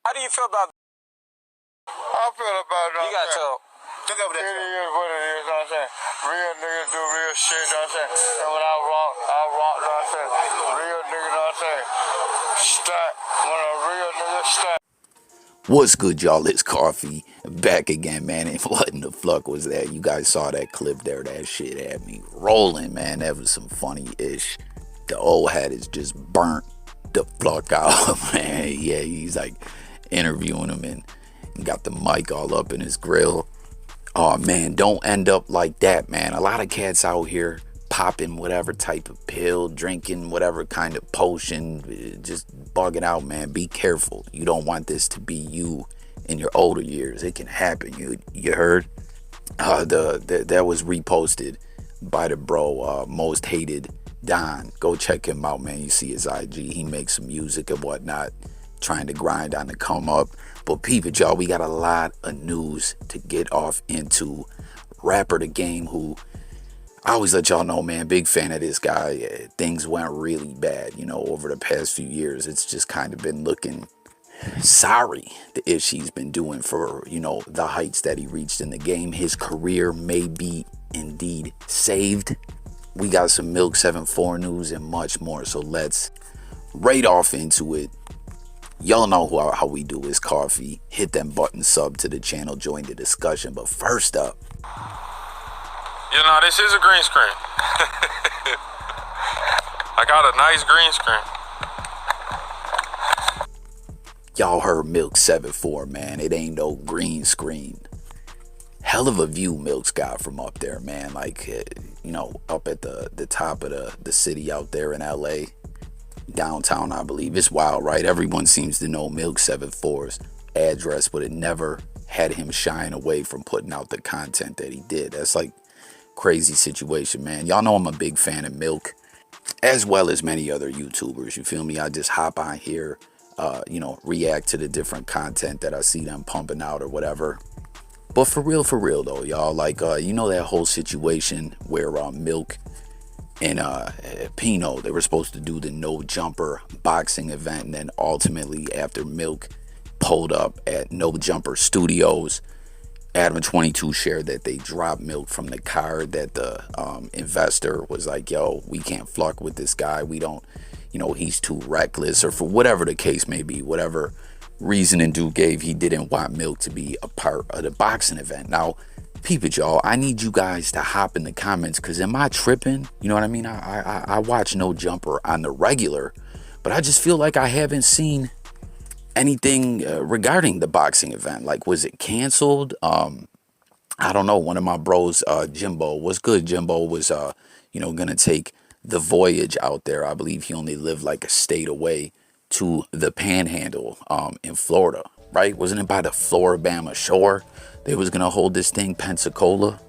How do you feel about? I feel about it. You got your. Look over there. It is what it is, you know what I'm saying? Real niggas do real shit, you know what I'm saying? And when I rock, you know what I'm saying? Real niggas, you know what I'm saying? Stack. When a real nigga stack. What's good, y'all? It's Coffee back again, man. And what in the fuck was that? You guys saw that clip there. That shit had me rolling, man. That was some funny-ish. The old hat is just burnt the fuck out, man. Yeah, he's like interviewing him and got the mic all up in his grill. Oh, man, don't end up like that, man. A lot of cats out here popping whatever type of pill, drinking whatever kind of potion, just bugging out, man. Be careful. You don't want this to be you in your older years. It can happen. You heard? That was reposted by the bro, Most Hated Don. Go check him out, man. You see his IG. He makes some music and whatnot, trying to grind on the come up. But peep it, y'all. We got a lot of news to get off into. Rapper The Game, who I always let y'all know, man, big fan of this guy. Things went really bad, over the past few years. It's just kind of been looking sorry, the ish he's been doing for, the heights that he reached in the game. His career may be indeed saved. We got some MILK74 news and much more. So let's right off into it. Y'all know how we do is Coffee. Hit them button, sub to the channel, join the discussion. But first up, this is a green screen. I got a nice green screen. Y'all heard MILK74, man. It ain't no green screen. Hell of a view Milk's got from up there, man. Like, up at the top of the city out there in LA. Downtown, I believe. It's wild, right? Everyone seems to know MILK74's address, but it never had him shying away from putting out the content that he did. That's like crazy situation, man. Y'all know I'm a big fan of Milk, as well as many other YouTubers. You feel me? I just hop on here, react to the different content that I see them pumping out or whatever. But for real though, y'all, like, that whole situation where Milk and Pino, they were supposed to do the no jumper boxing event, and then ultimately after Milk pulled up at No Jumper Studios, Adam22 shared that they dropped Milk from the car, that the investor was like, yo, we can't fuck with this guy, we don't, he's too reckless, or for whatever the case may be, whatever reasoning dude gave, he didn't want Milk to be a part of the boxing event. Now peep it, y'all. I need you guys to hop in the comments, because am I tripping? You know what I mean? I watch No Jumper on the regular, but I just feel like I haven't seen anything regarding the boxing event. Like, was it canceled? I don't know. One of my bros, Jimbo, what's good? Jimbo was, gonna take the voyage out there. I believe he only lived like a state away to the Panhandle in Florida, right? Wasn't it by the Floribama shore? They was gonna hold this thing, Pensacola.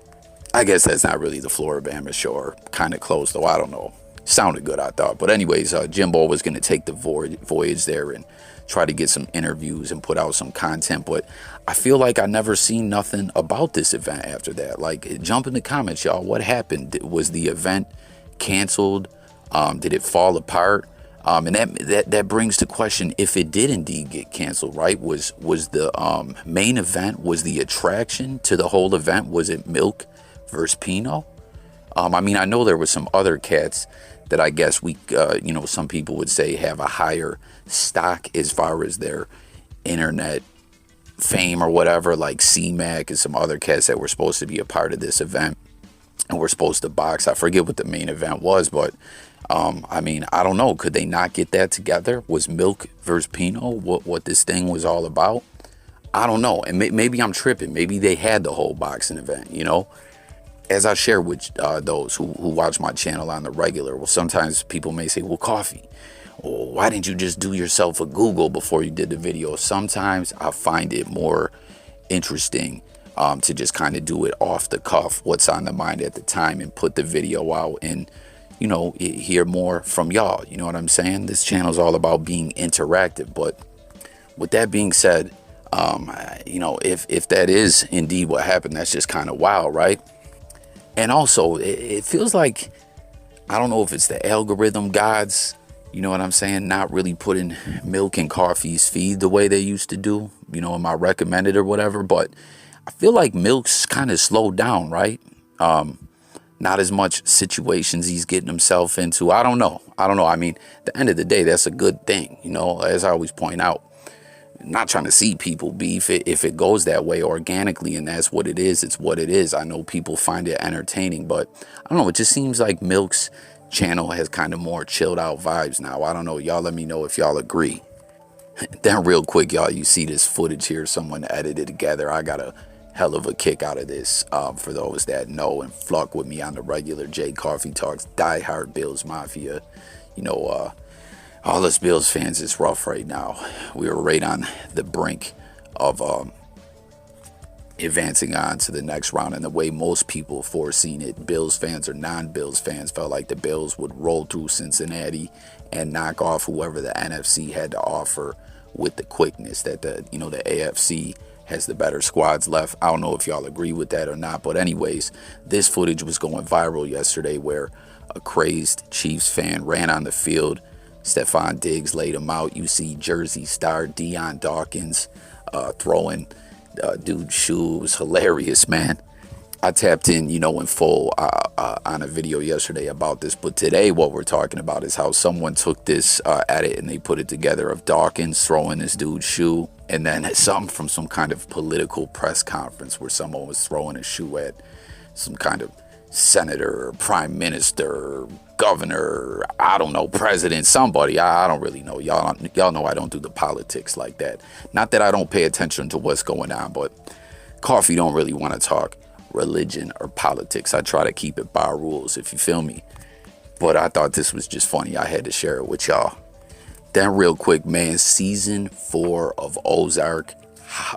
I guess that's not really the Floribama shore. Kind of close though. I don't know. Sounded good, I thought. But anyways, Jimbo was gonna take the voyage there and try to get some interviews and put out some content. But I feel like I never seen nothing about this event after that. Like, jump in the comments, y'all. What happened? Was the event canceled? Did it fall apart? And that brings to question if it did indeed get canceled, right? Was the main event, was the attraction to the whole event, was it Milk versus Pino? I mean, I know there was some other cats that I guess we, some people would say have a higher stock as far as their internet fame or whatever, like C-Mac and some other cats that were supposed to be a part of this event and were supposed to box. I forget what the main event was, but I mean, I don't know. Could they not get that together? Was Milk versus Pino what this thing was all about? I don't know. And maybe I'm tripping. Maybe they had the whole boxing event, As I share with those who watch my channel on the regular, well, sometimes people may say, well, Coffee, well, why didn't you just do yourself a Google before you did the video? Sometimes I find it more interesting to just kind of do it off the cuff, what's on the mind at the time, and put the video out and hear more from y'all. You know what I'm saying? This channel is all about being interactive. But with that being said, if that is indeed what happened, that's just kind of wild, right? And also, it feels like, I don't know if it's the algorithm gods, you know what I'm saying, not really putting milk in coffee's feed the way they used to do, you know, in my recommended or whatever. But I feel like milk's kind of slowed down, right? Not as much situations he's getting himself into. I don't know. I mean, at the end of the day, that's a good thing. You know, as I always point out, not trying to see people beef if it goes that way organically, and that's what it is. It's what it is. I know people find it entertaining, but I don't know. It just seems like Milk's channel has kind of more chilled out vibes now. I don't know. Y'all let me know if y'all agree. Then real quick, y'all, you see this footage here. Someone edited together. I got a hell of a kick out of this. For those that know and flock with me on the regular J Coffee Talks, diehard Bills Mafia. You know, all us Bills fans is rough right now. We were right on the brink of advancing on to the next round, and the way most people foreseen it, Bills fans or non-Bills fans, felt like the Bills would roll through Cincinnati and knock off whoever the NFC had to offer with the quickness that the AFC has the better squads left. I don't know if y'all agree with that or not, but anyways, this footage was going viral yesterday where a crazed Chiefs fan ran on the field. Stephon Diggs laid him out. You see Jersey star Deion Dawkins throwing dude's shoe. It was hilarious, man. I tapped in, in full on a video yesterday about this, but today what we're talking about is how someone took this edit and they put it together of Dawkins throwing this dude's shoe, and then something from some kind of political press conference where someone was throwing a shoe at some kind of senator or prime minister or governor, I don't know, president, somebody. I don't really know. Y'all know I don't do the politics like that. Not that I don't pay attention to what's going on, but Coffee don't really want to talk religion or politics. I try to keep it by rules, if you feel me. But I thought this was just funny. I had to share it with y'all. Then real quick, man, season 4 of Ozark.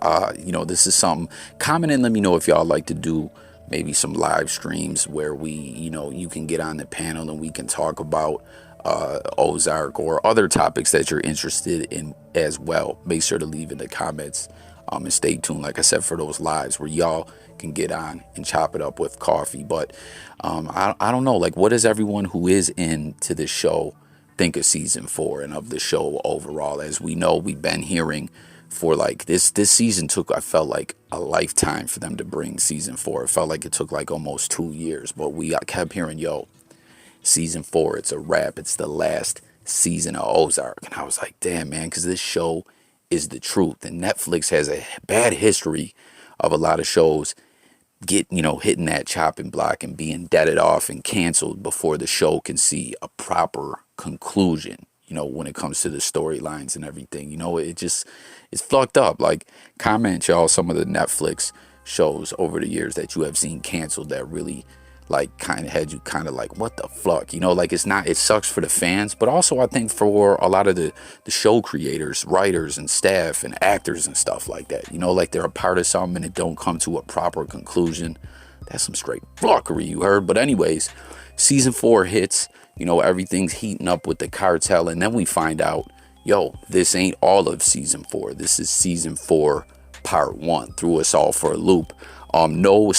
This is something. Comment and let me know if y'all like to do maybe some live streams where we, you can get on the panel and we can talk about Ozark or other topics that you're interested in as well. Make sure to leave in the comments and stay tuned, like I said, for those lives where y'all can get on and chop it up with Coffee. But I don't know, like, what does everyone who is into the show think of season 4 and of the show overall? As we know, we've been hearing for like this season I felt like a lifetime for them to bring season 4. It felt like it took like almost 2 years, but we kept hearing, season 4, it's a wrap. It's the last season of Ozark. And I was like, damn, man, because this show is the truth. And Netflix has a bad history of a lot of shows hitting that chopping block and being deaded off and canceled before the show can see a proper conclusion, when it comes to the storylines and everything. It's fucked up. Like, comment, y'all, some of the Netflix shows over the years that you have seen canceled that really, like, kind of had you kind of like, what the fuck? Like, it sucks for the fans, but also I think for a lot of the show creators, writers and staff and actors and stuff like that, like they're a part of something and it don't come to a proper conclusion. That's some straight fuckery, you heard. But anyways, season 4 hits, everything's heating up with the cartel, and then we find out, this ain't all of season 4. This is season 4 part 1. Threw us all for a loop. No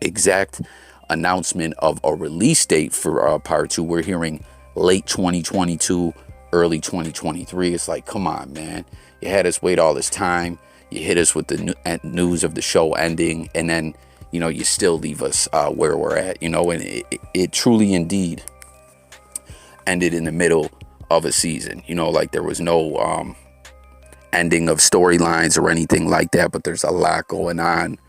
exact announcement of a release date for part 2. We're hearing late 2022, early 2023. It's like, come on, man. You had us wait all this time. You hit us with the news of the show ending, and then, you still leave us where we're at, and it truly indeed ended in the middle of a season. Like there was no ending of storylines or anything like that, but there's a lot going on.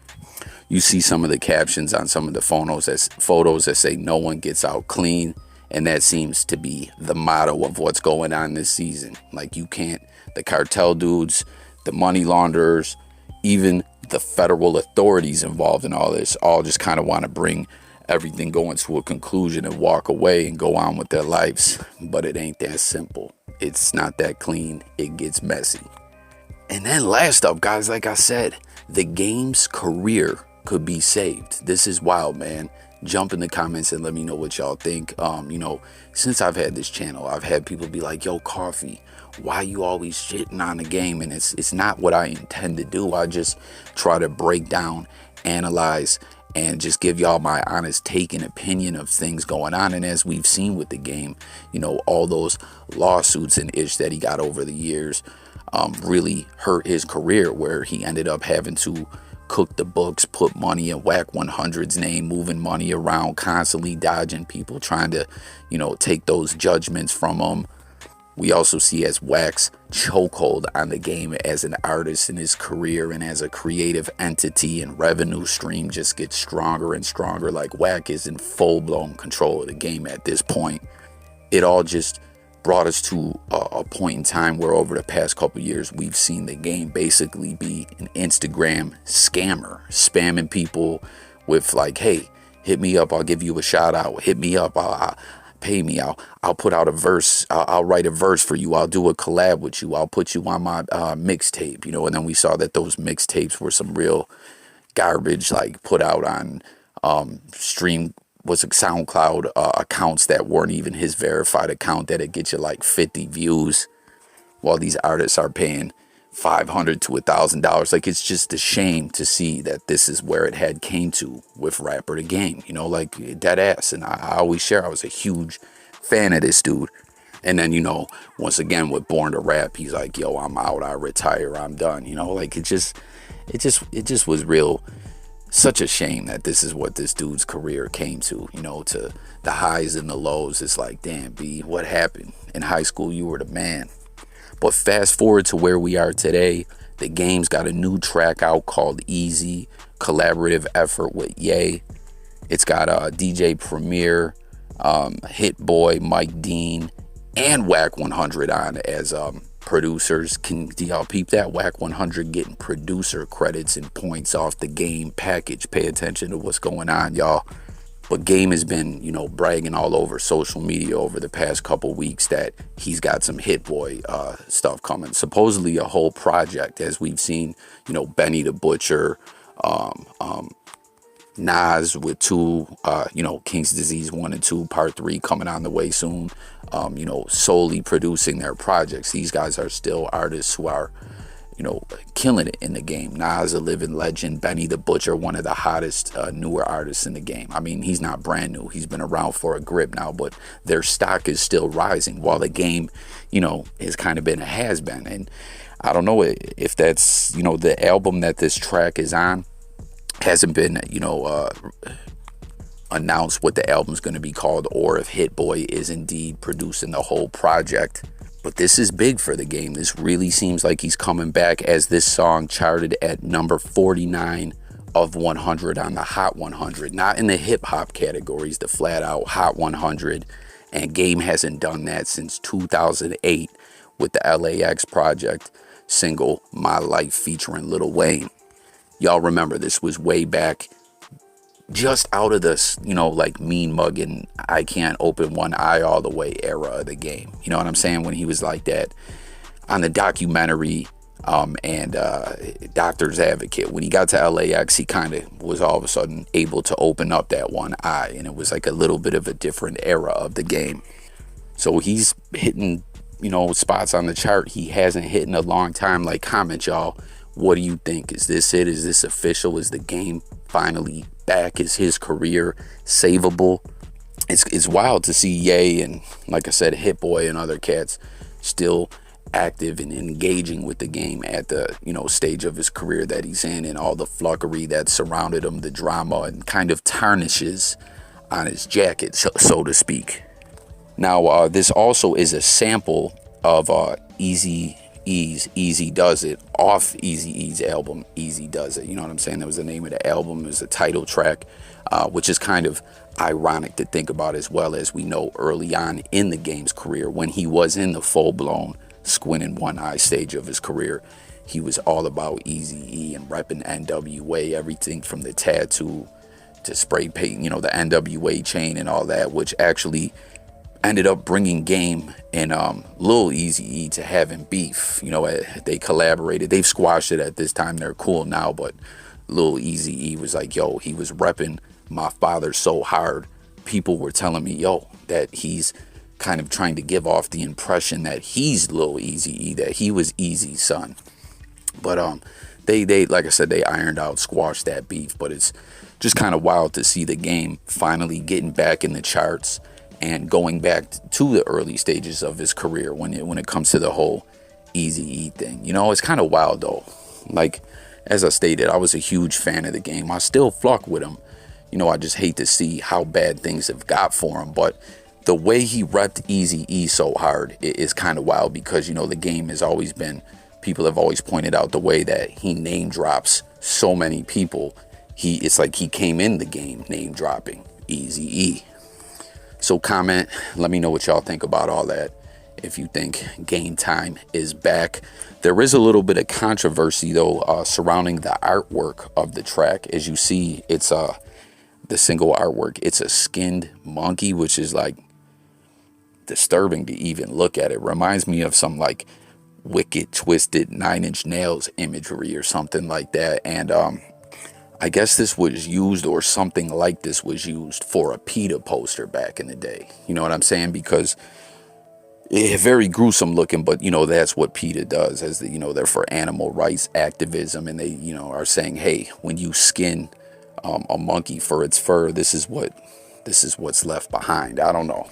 You see some of the captions on some of the photos that say no one gets out clean, and that seems to be the motto of what's going on this season. Like, the cartel dudes, the money launderers, even the federal authorities involved in all this, all just kind of want to bring everything going to a conclusion and walk away and go on with their lives. But it ain't that simple. It's not that clean. It gets messy. And then last up, guys, like I said, the game's career could be saved. This is wild, man. Jump in the comments and let me know what y'all think. Since I've had this channel, I've had people be like, yo, Coffee, why you always shitting on the game? And it's not what I intend to do. I just try to break down, analyze, and just give y'all my honest take and opinion of things going on. And as we've seen with the game, you know, all those lawsuits and ish that he got over the years really hurt his career, where he ended up having to cook the books, put money in Wack 100's name, moving money around, constantly dodging people, trying to, you know, take those judgments from him. We also see as Wack's chokehold on the game as an artist in his career and as a creative entity and revenue stream just gets stronger and stronger. Like, Wack is in full-blown control of the game at this point. It all just brought us to a point in time where over the past couple years we've seen the game basically be an Instagram scammer, spamming people with like, hey, hit me up, I'll give you a shout out, hit me up, I'll pay me, I'll put out a verse, I'll write a verse for you, I'll do a collab with you, I'll put you on my mixtape, you know. And then we saw that those mixtapes were some real garbage, like put out on SoundCloud accounts that weren't even his verified account, that'd get you like 50 views, while these artists are paying $500 to $1,000. Like, it's just a shame to see that this is where it had came to with Rapper the Game, you know, like dead ass. And I always share, I was a huge fan of this dude. And then, you know, once again with Born to Rap, he's like, yo, I'm out, I retire, I'm done, you know. Like, it just was real, such a shame that this is what this dude's career came to, you know, to the highs and the lows. It's like, damn, B, what happened? In high school, you were the man. But fast forward to where we are today, the game's got a new track out called Eazy, collaborative effort with Ye. It's got DJ Premier, Hit Boy, Mike Dean, and Wack 100 on as producers. Do y'all peep that? Wack 100 getting producer credits and points off the game package. Pay attention to what's going on, y'all. But Game has been, you know, bragging all over social media over the past couple weeks that he's got some Hit Boy stuff coming. Supposedly a whole project, as we've seen, you know, Benny the Butcher, Nas with two, you know, King's Disease 1 and 2, Part 3 coming on the way soon, you know, solely producing their projects. These guys are still artists who are, you know, killing it in the game. Nas, a living legend. Benny the Butcher, one of the hottest newer artists in the game. I mean, he's not brand new. He's been around for a grip now, but their stock is still rising while the game, you know, has kind of been a has-been. And I don't know if that's, you know, the album that this track is on hasn't been, you know, announced what the album's going to be called, or if Hit Boy is indeed producing the whole project. But this is big for the game. This really seems like he's coming back, as this song charted at number 49 of 100 on the Hot 100. Not in the hip-hop categories, the flat-out Hot 100. And Game hasn't done that since 2008 with the LAX project single, My Life, featuring Lil Wayne. Y'all remember, this was way back, just out of this, you know, like mean mugging, I can't open one eye all the way era of the game. You know what I'm saying? When he was like that on the documentary and Doctor's Advocate. When he got to LAX, he kind of was all of a sudden able to open up that one eye. And it was like a little bit of a different era of the game. So he's hitting, you know, spots on the chart he hasn't hit in a long time. Like, comment, y'all. What do you think? Is this it? Is this official? Is the game finally back? Is his career savable? It's wild to see Ye and, like I said, Hit Boy and other cats still active and engaging with the game at the, you know, stage of his career that he's in, and all the fluggery that surrounded him, the drama, and kind of tarnishes on his jacket, so to speak. Now, this also is a sample of Eazy Does It, off Eazy-E's album Eazy Does It. You know what I'm saying? That was the name of the album. It was a title track, which is kind of ironic to think about, as well, as we know early on in the game's career, when he was in the full-blown squinting one eye stage of his career, he was all about Eazy-E and repping NWA, everything from the tattoo to spray paint, you know, the NWA chain and all that, which actually ended up bringing Game and Lil Eazy-E to having beef. You know, they collaborated. They've squashed it at this time. They're cool now, but Lil Eazy-E was like, yo, he was repping my father so hard. People were telling me, yo, that he's kind of trying to give off the impression that he's Lil Eazy-E, that he was Eazy's son. But they like I said, they ironed out, squashed that beef. But it's just kind of wild to see the game finally getting back in the charts and going back to the early stages of his career when it comes to the whole Eazy thing. You know, it's kind of wild though. Like, as I stated, I was a huge fan of the game. I still fuck with him. You know, I just hate to see how bad things have got for him. But the way he repped Eazy so hard is kind of wild because, you know, the game has always been, people have always pointed out the way that he name drops so many people. It's like he came in the game name dropping Eazy. So comment, let me know what y'all think about all that. If you think Game Time is back. There is a little bit of controversy though surrounding the artwork of the track. As you see, it's the single artwork. It's a skinned monkey, which is like disturbing to even look at. It reminds me of some like wicked, twisted 9 Inch Nails imagery or something like that. And I guess this was used, or something like this was used, for a PETA poster back in the day. You know what I'm saying? Because it's very gruesome looking, but you know, that's what PETA does, as the, you know, they're for animal rights activism, and they, you know, are saying, hey, when you skin a monkey for its fur, this is what's left behind. I don't know.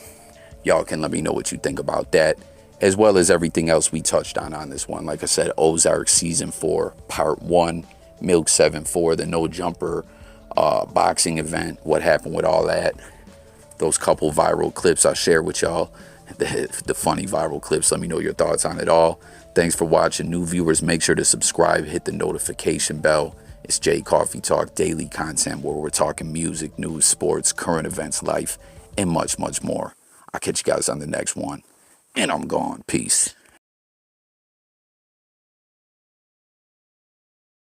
Y'all can let me know what you think about that, as well as everything else we touched on this one. Like I said, Ozark season 4 part 1, MILK74, the no jumper boxing event, what happened with all that, those couple viral clips I shared with y'all, the funny viral clips. Let me know your thoughts on it all. Thanks for watching. New viewers, make sure to subscribe, hit the notification bell. It's J Coffee Talk, daily content where we're talking music, news, sports, current events, life, and much, much more. I'll catch you guys on the next one, and I'm gone. Peace.